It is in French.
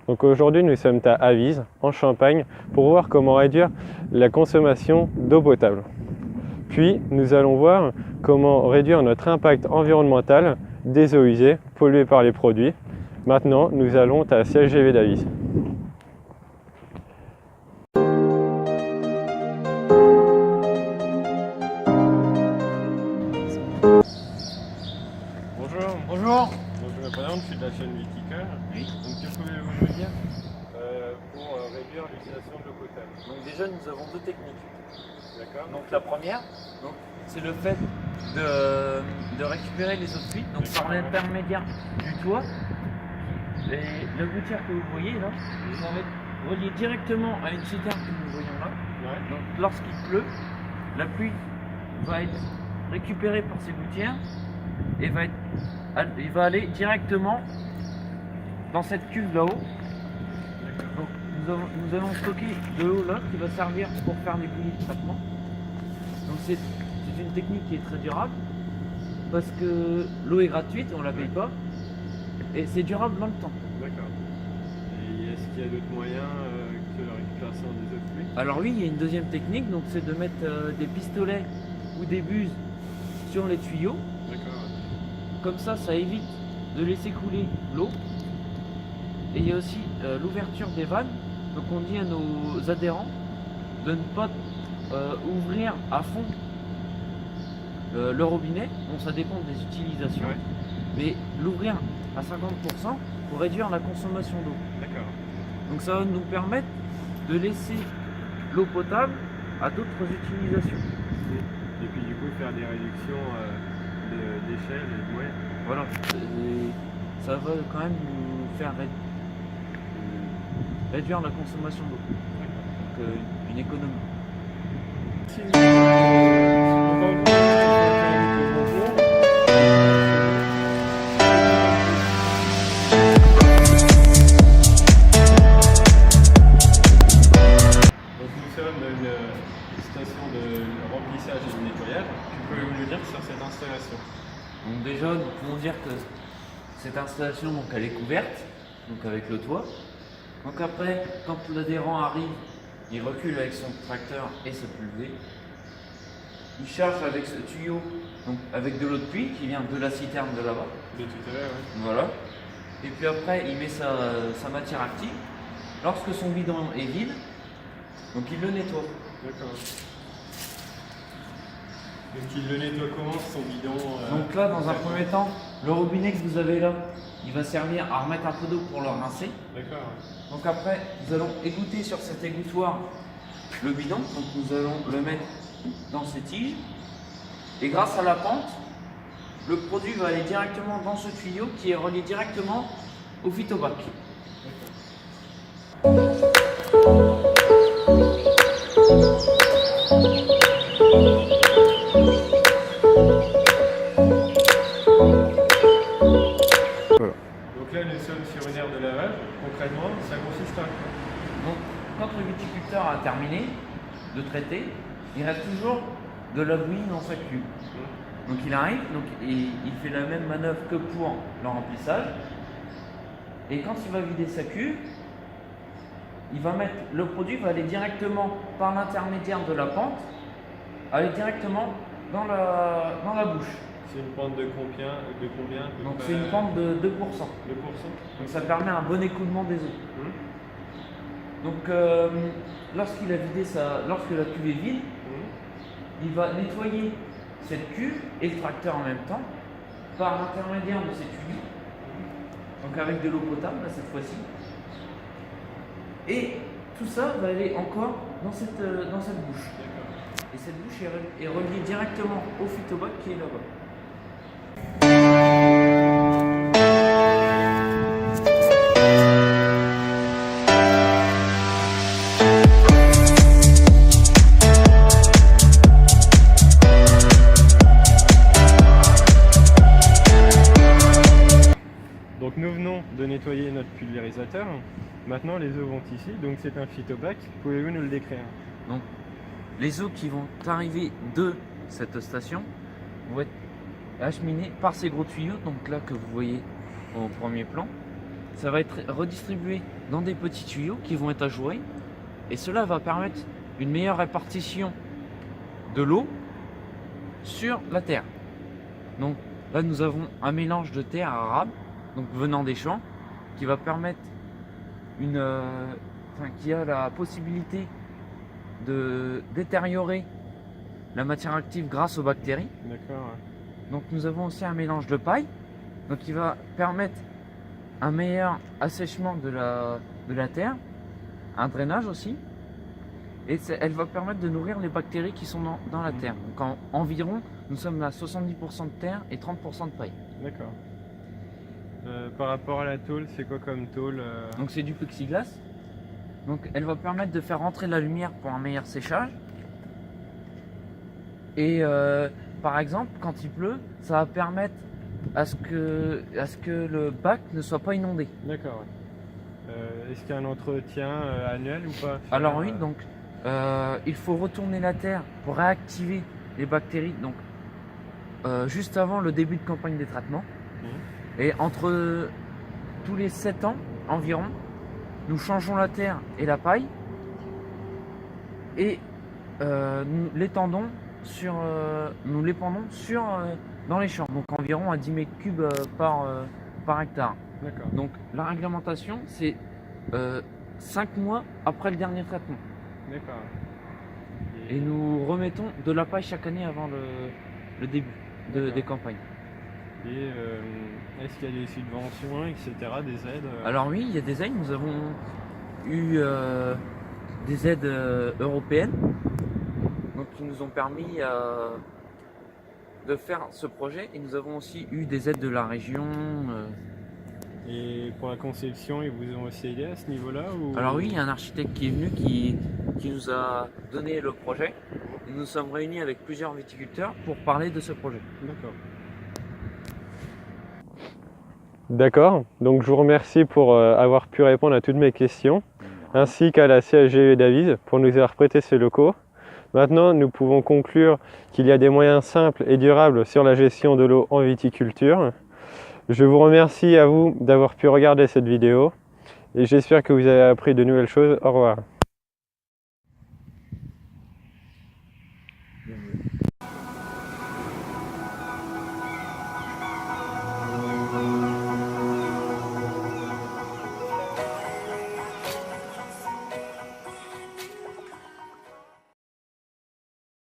Donc aujourd'hui nous sommes à Avise, en Champagne, pour voir comment réduire la consommation d'eau potable. Puis nous allons voir comment réduire notre impact environnemental des eaux usées polluées par les produits. Maintenant nous allons à la CHGV d'Avise. Bonjour. Bonjour. Donc, je me présente, je suis de la chaîne viticole. Oui. Donc que pouvez-vous me dire pour réduire l'utilisation de l'eau potable? Donc déjà nous avons deux techniques. D'accord. Donc la première, c'est le fait de récupérer les eaux de pluie, donc par l'intermédiaire du toit. La gouttière que vous voyez là, va être reliée directement à une citerne que nous voyons là. Ouais. Donc lorsqu'il pleut, la pluie va être récupérée par ces gouttières et il va aller directement dans cette cuve là-haut. Donc nous allons stocker de l'eau là qui va servir pour faire des bouillies de traitement. Donc c'est une technique qui est très durable parce que l'eau est gratuite, on ne la paye pas et c'est durable dans le temps. D'accord. Et est-ce qu'il y a d'autres moyens que la récupération des eaux de pluie? Alors oui, il y a une deuxième technique, donc c'est de mettre des pistolets ou des buses sur les tuyaux. D'accord. Comme ça évite de laisser couler l'eau. Et il y a aussi l'ouverture des vannes. Donc on dit à nos adhérents de ne pas ouvrir à fond le robinet. Bon, ça dépend des utilisations. Ouais. Mais l'ouvrir à 50% pour réduire la consommation d'eau. D'accord. Donc ça va nous permettre de laisser l'eau potable à d'autres utilisations. Et puis du coup faire des réductions d'échelle et de moyens. Voilà. Et ça va quand même nous faire réduire la consommation d'eau. Donc une économie. Nous sommes dans une station de remplissage et de nettoyage. Que pouvez-vous nous dire sur cette installation? Donc déjà, nous pouvons dire que cette installation, donc, elle est couverte, donc avec le toit. Donc après, quand l'adhérent arrive, il recule avec son tracteur et sa pulvée. Il charge avec ce tuyau, donc avec de l'eau de pluie qui vient de la citerne de là-bas. De tout à l'heure, oui. Voilà. Et puis après, il met sa matière active. Lorsque son bidon est vide, donc il le nettoie. D'accord. Donc il le nettoie comment son bidon Donc là, dans un premier temps, le robinet que vous avez là, il va servir à remettre un peu d'eau pour le rincer. D'accord. Donc après, nous allons égoutter sur cet égouttoir le bidon. Donc nous allons le mettre dans ces tiges. Et grâce à la pente, le produit va aller directement dans ce tuyau qui est relié directement au phytobac. Voilà. Donc là nous sommes sur une aire de lavage. Concrètement, ça consiste à quoi? Donc quand le viticulteur a terminé de traiter, il reste toujours de la bouillie dans sa cuve. Donc il arrive, et il fait la même manœuvre que pour le remplissage. Et quand il va vider sa cuve, le produit va aller directement par l'intermédiaire de la pente, aller directement dans la bouche. C'est une pente de combien Donc c'est une pente de 2%. 2%. Donc ça permet un bon écoulement des eaux. Donc lorsque la cuve est vide, il va nettoyer cette cuve et le tracteur en même temps par l'intermédiaire de ces tuyaux, donc avec de l'eau potable là, cette fois-ci. Et tout ça va aller encore dans cette bouche. Et cette bouche est reliée directement au phytobac qui est là-bas. Donc nous venons de nettoyer notre pulvérisateur. Maintenant les eaux vont ici, donc c'est un phytobac. Pouvez-vous nous le décrire? Donc les eaux qui vont arriver de cette station vont être acheminées par ces gros tuyaux, donc là que vous voyez au premier plan. Ça va être redistribué dans des petits tuyaux qui vont être ajourés. Et cela va permettre une meilleure répartition de l'eau sur la terre. Donc là, nous avons un mélange de terre arable, donc venant des champs, qui va permettre qui a la possibilité de détériorer la matière active grâce aux bactéries. D'accord. Donc nous avons aussi un mélange de paille, donc qui va permettre un meilleur assèchement de la terre, un drainage aussi, et elle va permettre de nourrir les bactéries qui sont dans la terre. Donc environ, nous sommes à 70% de terre et 30% de paille. D'accord. Par rapport à la tôle, c'est quoi comme tôle Donc c'est du plexiglas. Donc elle va permettre de faire rentrer de la lumière pour un meilleur séchage. Et par exemple, quand il pleut, ça va permettre à ce que le bac ne soit pas inondé. D'accord. Est-ce qu'il y a un entretien annuel ou pas? Alors oui, donc il faut retourner la terre pour réactiver les bactéries. Donc juste avant le début de campagne des traitements. Et entre tous les 7 ans environ, nous changeons la terre et la paille et nous l'épandons dans les champs, donc environ à 10 mètres cubes par hectare. D'accord. Donc la réglementation, c'est 5 mois après le dernier traitement. D'accord. Et nous remettons de la paille chaque année avant le début des campagnes. Et est-ce qu'il y a des subventions, etc., des aides Alors oui, il y a des aides. Nous avons eu des aides européennes, donc qui nous ont permis de faire ce projet. Et nous avons aussi eu des aides de la région. Et pour la conception, ils vous ont aussi aidé à ce niveau-là Alors oui, il y a un architecte qui est venu qui nous a donné le projet. Et nous nous sommes réunis avec plusieurs viticulteurs pour parler de ce projet. D'accord. D'accord, donc je vous remercie pour avoir pu répondre à toutes mes questions, ainsi qu'à la CHGE d'Avise pour nous avoir prêté ces locaux. Maintenant, nous pouvons conclure qu'il y a des moyens simples et durables sur la gestion de l'eau en viticulture. Je vous remercie à vous d'avoir pu regarder cette vidéo et j'espère que vous avez appris de nouvelles choses. Au revoir.